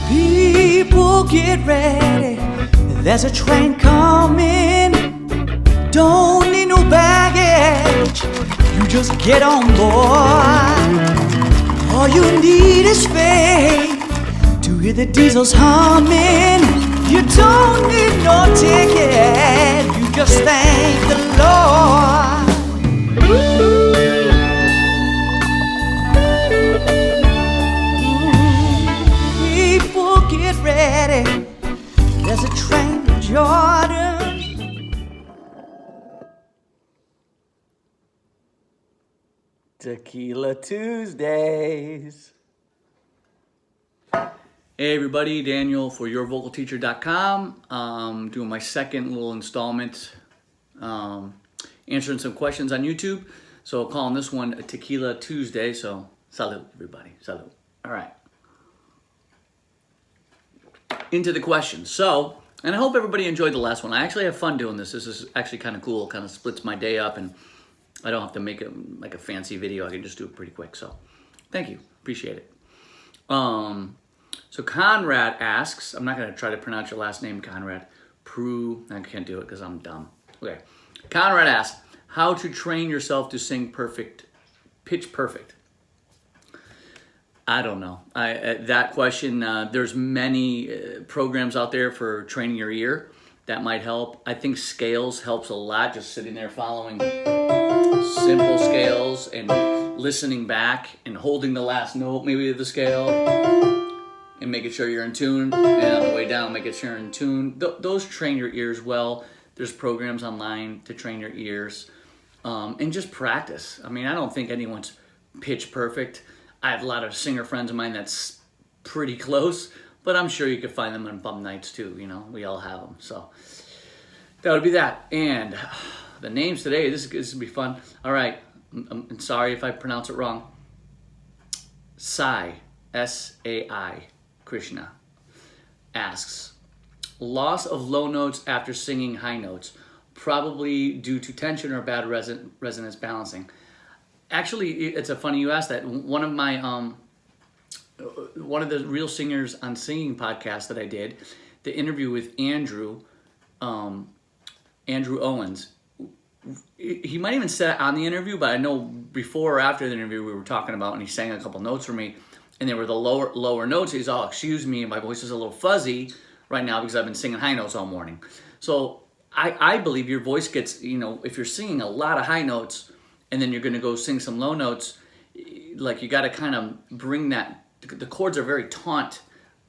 People get ready, there's a train coming. Don't need no baggage, you just get on board. All you need is faith to hear the diesels humming. You don't need no ticket, you just thank the Lord. People get ready, there's a train to Jordan. Tequila Tuesdays. Hey everybody, Daniel for yourvocalteacher.com. Doing my second little installment, answering some questions on YouTube. So calling this one a Tequila Tuesday. So salud everybody, salud. All right. Into the questions. So, and I hope everybody enjoyed the last one. I actually have fun doing this. This is actually kind of cool. Kind of splits my day up and I don't have to make it like a fancy video. I can just do it pretty quick. So thank you. Appreciate it. So Conrad asks, I'm not going to try to pronounce your last name, Conrad. I can't do it because I'm dumb. Okay. Conrad asks, how to train yourself to sing pitch perfect. I don't know. That question, there's many programs out there for training your ear that might help. I think scales helps a lot, just sitting there following simple scales and listening back and holding the last note maybe of the scale and making sure you're in tune, and on the way down making sure you're in tune. Those train your ears well. There's programs online to train your ears, and just practice. I mean, I don't think anyone's pitch perfect. I have a lot of singer friends of mine that's pretty close, but I'm sure you could find them on bum nights too. You know, we all have them. So that would be that. And the names today, this will be fun. All right, I'm sorry if I pronounce it wrong. Sai, S-A-I, Krishna, asks, loss of low notes after singing high notes, probably due to tension or bad resonance balancing. Actually, it's a funny you asked that. One of the Real Singers on Singing podcast that I did, the interview with Andrew Owens. He might even say it on the interview, but I know before or after the interview we were talking about, and he sang a couple notes for me, and they were the lower notes. He's all, excuse me, my voice is a little fuzzy right now because I've been singing high notes all morning. So I believe your voice gets, if you're singing a lot of high notes and then you're going to go sing some low notes, like you got to kind of bring that. The chords are very taut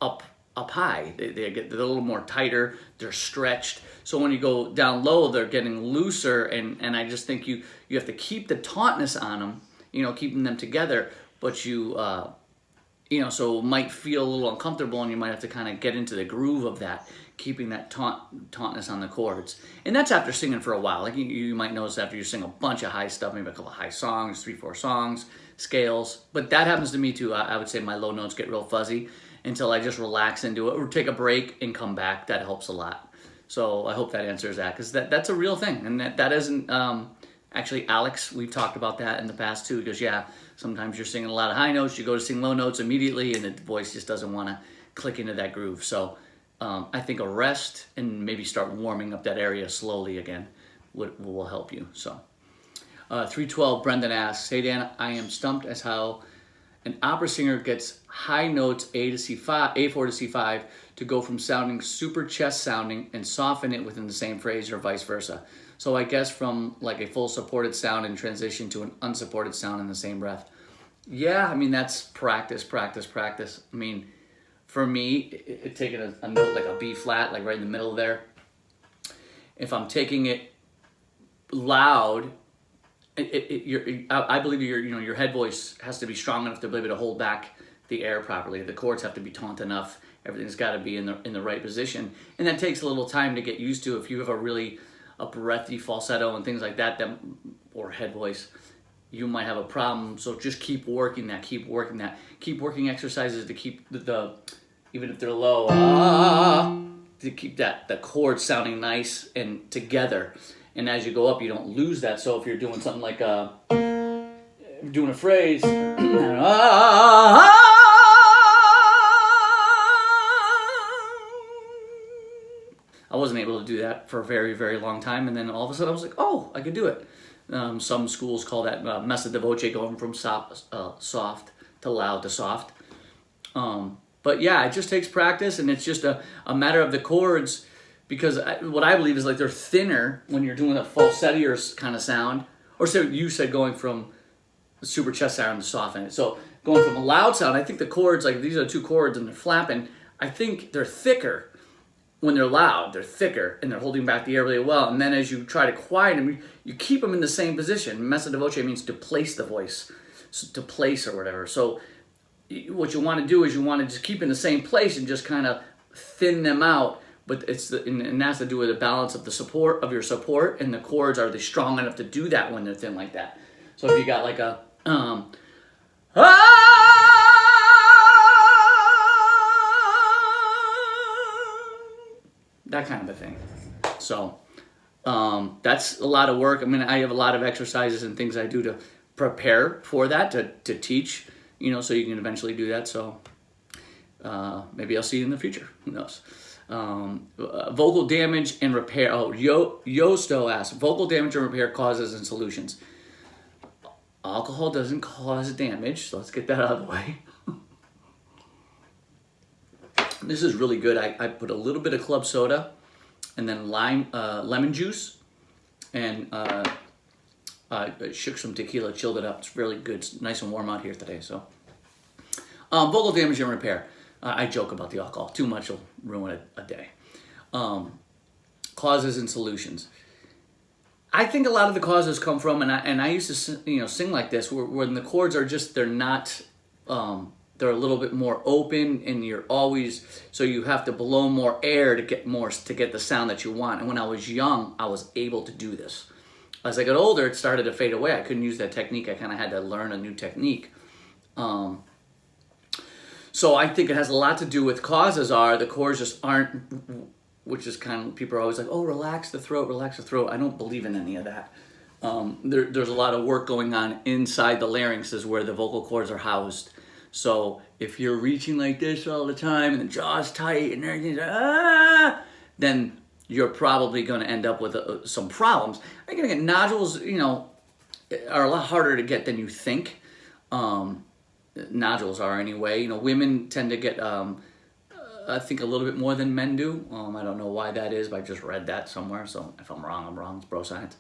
up high. They're a little more tighter. They're stretched. So when you go down low, they're getting looser. And I just think you have to keep the tautness on them, keeping them together. But so it might feel a little uncomfortable, and you might have to kind of get into the groove of that, keeping that tautness on the chords. And that's after singing for a while. Like you might notice after you sing a bunch of high stuff, maybe a couple of high songs, 3-4 songs, scales. But that happens to me too. I would say my low notes get real fuzzy until I just relax into it or take a break and come back. That helps a lot. So I hope that answers that, because that's a real thing. And that isn't, actually Alex, we've talked about that in the past too, because sometimes you're singing a lot of high notes, you go to sing low notes immediately and the voice just doesn't want to click into that groove. So I think a rest and maybe start warming up that area slowly again will help you. So 312 Brendan asks, hey Dan, I am stumped as how an opera singer gets high notes A4 to C5 to go from sounding super chest sounding and soften it within the same phrase, or vice versa. So I guess from like a full supported sound and transition to an unsupported sound in the same breath. Yeah, I mean, that's practice. I mean, for me, taking a note like a B flat, like right in the middle there, if I'm taking it loud, I believe your head voice has to be strong enough to be able to hold back the air properly. The chords have to be taut enough. Everything's got to be in the right position, and that takes a little time to get used to. If you have a breathy falsetto and things like that, or head voice, you might have a problem. So just keep working that. Keep working exercises to keep the even if they're low, to keep the chords sounding nice and together. And as you go up, you don't lose that. So if you're doing something like doing a phrase, I wasn't able to do that for a very, very long time. And then all of a sudden I was like, oh, I could do it. Some schools call that messa de voce, going from soft to loud to soft. But yeah, it just takes practice, and it's just a matter of the chords, because what I believe is like they're thinner when you're doing a falsettier kind of sound. Or so you said, going from the super chest sound to soften it. So going from a loud sound, I think the chords, like these are 2 chords and they're flapping, I think they're thicker when they're loud. They're thicker and they're holding back the air really well. And then as you try to quiet them, you keep them in the same position. Messa de voce means to place the voice, so to place or whatever. So what you want to do is you want to just keep in the same place and just kind of thin them out. But and that's to do with the balance of the support of your support, and the chords, are they strong enough to do that when they're thin like that? So if you got like a that kind of a thing. So that's a lot of work. I mean, I have a lot of exercises and things I do to prepare for that, to teach, so you can eventually do that. So maybe I'll see you in the future. Who knows? Vocal damage and repair. Oh, Yosto asks, vocal damage and repair causes and solutions. Alcohol doesn't cause damage, so let's get that out of the way. This is really good. I put a little bit of club soda and then lemon juice, and I shook some tequila, chilled it up. It's really good. It's nice and warm out here today. So, vocal damage and repair. I joke about the alcohol. Too much will ruin a day. Causes and solutions. I think a lot of the causes come from, and I used to sing like this, when the chords are just, they're not, they're a little bit more open, and so you have to blow more air to get the sound that you want. And when I was young, I was able to do this. As I got older, it started to fade away. I couldn't use that technique. I kind of had to learn a new technique. So I think it has a lot to do with causes are the chords just aren't, which is kind of, people are always like, oh, relax the throat, relax the throat. I don't believe in any of that. There's a lot of work going on inside the larynx, is where the vocal cords are housed. So if you're reaching like this all the time and the jaw's tight and everything's then you're probably going to end up with some problems. Again, nodules, are a lot harder to get than you think. Nodules are anyway. Women tend to get, I think, a little bit more than men do. I don't know why that is, but I just read that somewhere. So if I'm wrong, I'm wrong. It's bro science.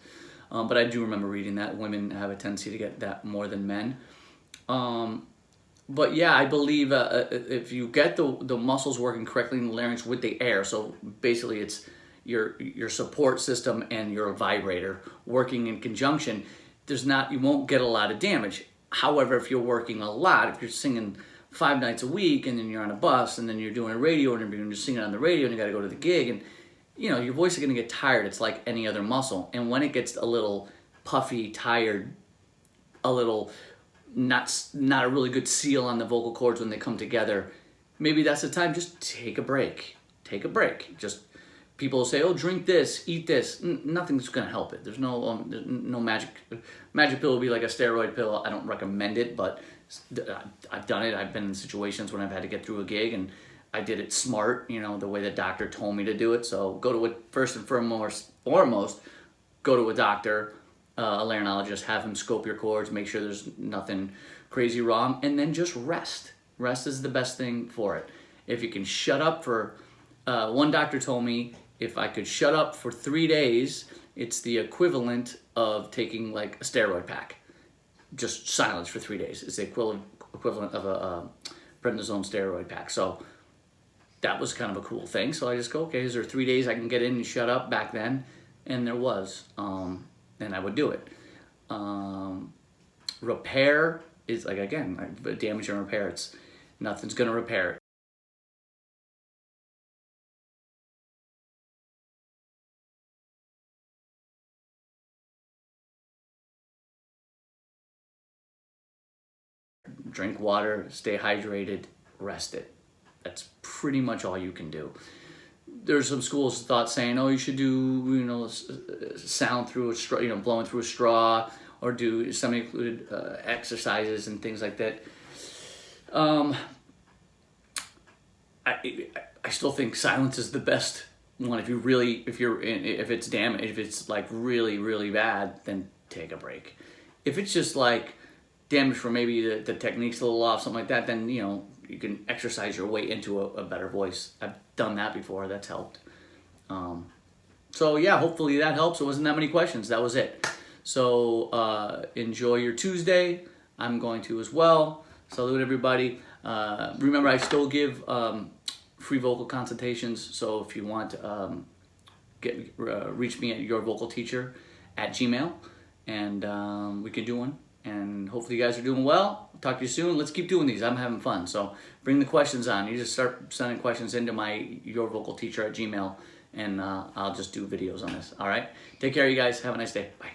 But I do remember reading that women have a tendency to get that more than men. But yeah, I believe if you get the muscles working correctly in the larynx with the air, so basically it's your support system and your vibrator working in conjunction, you won't get a lot of damage. However, if you're working a lot, if you're singing 5 nights a week and then you're on a bus and then you're doing a radio interview and you're singing on the radio and you got to go to the gig, and your voice is going to get tired. It's like any other muscle. And when it gets a little puffy, tired, a little not a really good seal on the vocal cords when they come together, maybe that's the time. Just take a break. Take a break. Just, people say, oh, drink this, eat this. Nothing's going to help it. There's no magic. Magic pill will be like a steroid pill. I don't recommend it, but I've done it. I've been in situations when I've had to get through a gig, and I did it smart, the way the doctor told me to do it. So go to first and foremost, go to a doctor, a laryngologist, have him scope your cords, make sure there's nothing crazy wrong, and then just rest. Rest is the best thing for it. If you can shut up for, one doctor told me, if I could shut up for 3 days, it's the equivalent of taking like a steroid pack. Just silence for 3 days. It's the equivalent of a prednisone steroid pack. So that was kind of a cool thing. So I just go, okay, is there 3 days I can get in and shut up back then? And there was. And I would do it. Repair is like, again, damage and repair. Nothing's going to repair it. Drink water, stay hydrated, rest it. That's pretty much all you can do. There's some schools of thought saying, oh, you should do, sound through a straw, blowing through a straw, or do semi-included exercises and things like that. I still think silence is the best one, if it's damaged, if it's like really, really bad, then take a break. If it's just like damage for maybe the technique's a little off, something like that, then, you know, you can exercise your way into a better voice. I've done that before. That's helped. So yeah, hopefully that helps. It wasn't that many questions. That was it. So enjoy your Tuesday. I'm going to as well. Salute everybody. Remember, I still give free vocal consultations. So if you want, reach me at yourvocalteacher@gmail.com, and we can do one. And hopefully you guys are doing well. I'll talk to you soon. Let's keep doing these. I'm having fun. So bring the questions on. You just start sending questions into my yourvocalteacher@gmail.com, and I'll just do videos on this. All right? Take care, you guys. Have a nice day. Bye.